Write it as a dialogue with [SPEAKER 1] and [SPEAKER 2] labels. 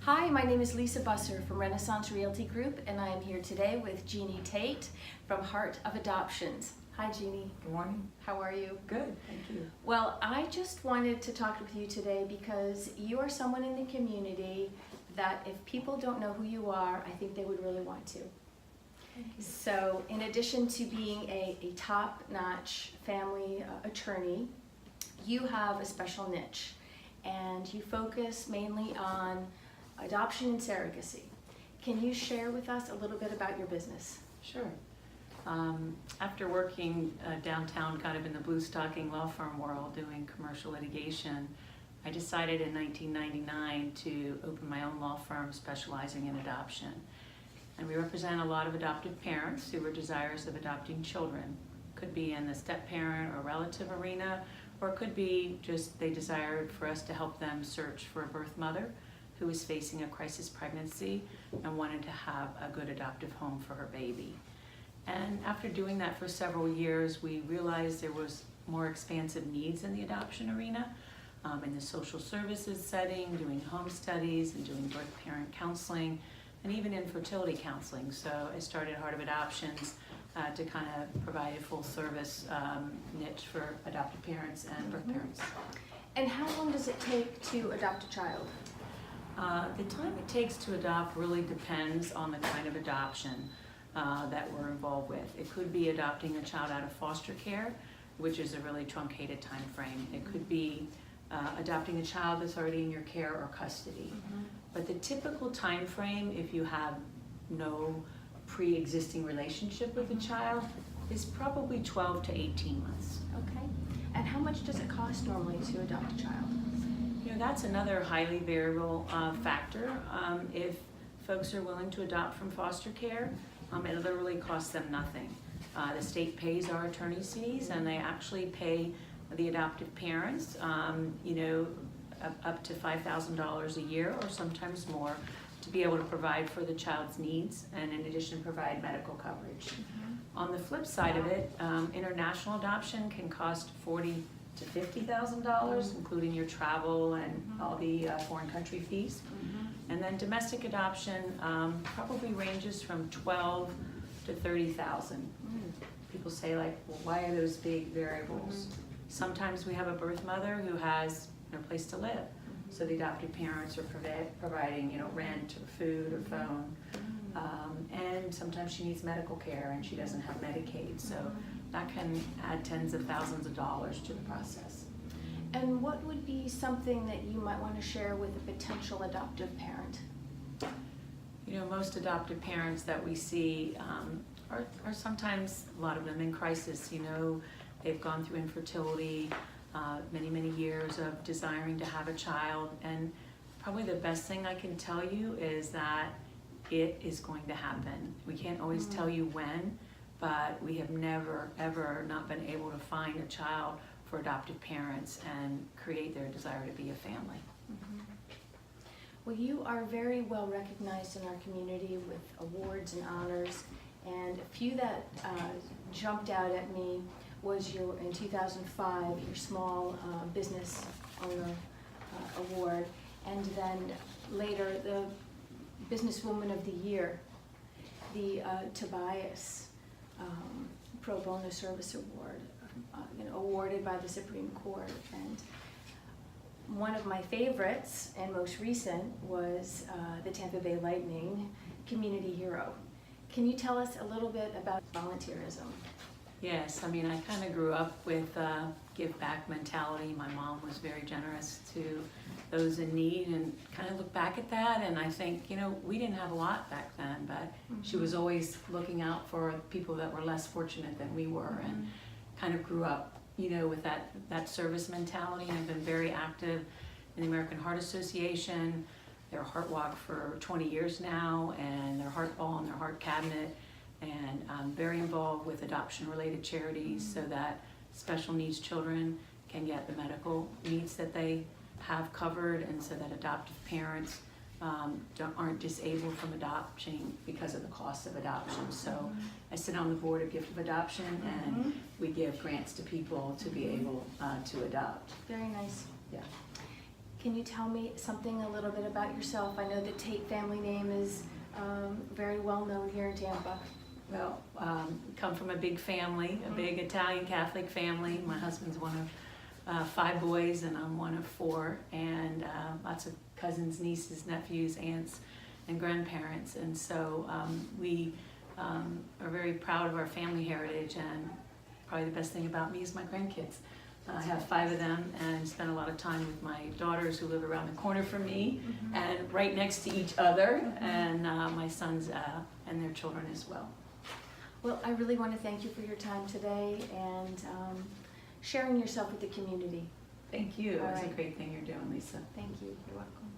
[SPEAKER 1] Hi, my name is Lisa Busser from Renaissance Realty Group, and I am here today with Jeanne Tate from Heart of Adoptions. Hi, Jeanne.
[SPEAKER 2] Good morning.
[SPEAKER 1] How are you?
[SPEAKER 2] Good, thank you.
[SPEAKER 1] Well, I just wanted to talk with you today because you are someone in the community that if people don't know who you are, I think they would really want to. So, in addition to being a top-notch family attorney, you have a special niche, and you focus mainly on adoption and surrogacy. Can you share with us a little bit about your business?
[SPEAKER 2] Sure. After working downtown kind of in the blue stocking law firm world doing commercial litigation, I decided in 1999 to open my own law firm specializing in adoption. And we represent a lot of adoptive parents who are desirous of adopting children. Could be in the step-parent or relative arena, or it could be just they desired for us to help them search for a birth mother who was facing a crisis pregnancy and wanted to have a good adoptive home for her baby. And after doing that for several years, we realized there was more expansive needs in the adoption arena, in the social services setting, doing home studies and doing birth parent counseling, and even infertility counseling. So I started Heart of Adoptions to kind of provide a full service niche for adoptive parents and birth parents.
[SPEAKER 1] And how long does it take to adopt a child?
[SPEAKER 2] The time it takes to adopt really depends on the kind of adoption that we're involved with. It could be adopting a child out of foster care, which is a really truncated time frame. It could be adopting a child that's already in your care or custody. But the typical time frame, if you have no pre-existing relationship with a child, is probably 12 to 18 months.
[SPEAKER 1] Okay. And how much does it cost normally to adopt a child?
[SPEAKER 2] You know, that's another highly variable factor. If folks are willing to adopt from foster care, it literally costs them nothing. The state pays our attorney's fees, and they actually pay the adoptive parents, up to $5,000 a year or sometimes more to be able to provide for the child's needs, and in addition provide medical coverage. On the flip side of it, international adoption can cost $40,000 to $50,000, including your travel and all the foreign country fees. And then domestic adoption probably ranges from $12,000 to $30,000. People say, like, well, why are those big variables? Sometimes we have a birth mother who has no place to live, so the adoptive parents are providing, rent or food or phone. And sometimes she needs medical care and she doesn't have Medicaid, so that can add tens of thousands of dollars to the process.
[SPEAKER 1] And what would be something that you might want to share with a potential adoptive parent?
[SPEAKER 2] Most adoptive parents that we see are sometimes, a lot of them in crisis. They've gone through infertility, many years of desiring to have a child, and probably the best thing I can tell you is that it is going to happen. We can't always tell you when, but we have never, ever not been able to find a child for adoptive parents and create their desire to be a family.
[SPEAKER 1] Well, you are very well recognized in our community with awards and honors, and a few that jumped out at me was in 2005, your Small Business Owner Award, and then later the Businesswoman of the Year, the Tobias Pro Bono Service Award, awarded by the Supreme Court. And one of my favorites and most recent was the Tampa Bay Lightning Community Hero. Can you tell us a little bit about volunteerism?
[SPEAKER 2] Yes, I kind of grew up with a give back mentality. My mom was very generous to those in need, and kind of look back at that and I think, we didn't have a lot back then, but she was always looking out for people that were less fortunate than we were, and kind of grew up, with that service mentality, and I've been very active in the American Heart Association, their Heart Walk for 20 years now, and their Heart Ball and their Heart Cabinet. And I'm very involved with adoption-related charities so that special needs children can get the medical needs that they have covered, and so that adoptive parents aren't disabled from adopting because of the cost of adoption. So I sit on the board of Gift of Adoption, and we give grants to people to be able to adopt.
[SPEAKER 1] Very nice.
[SPEAKER 2] Yeah.
[SPEAKER 1] Can you tell me something a little bit about yourself? I know the Tate family name is very well known here in Tampa.
[SPEAKER 2] Well, come from a big family, a big Italian Catholic family. My husband's one of 5 boys, and I'm one of 4, and lots of cousins, nieces, nephews, aunts, and grandparents. And so we are very proud of our family heritage, and probably the best thing about me is my grandkids. I have 5 of them and spend a lot of time with my daughters who live around the corner from me and right next to each other, and my sons and their children as well.
[SPEAKER 1] Well, I really want to thank you for your time today and sharing yourself with the community.
[SPEAKER 2] Thank you. It was a
[SPEAKER 1] right.
[SPEAKER 2] great thing you're doing, Lisa.
[SPEAKER 1] Thank you. You're welcome.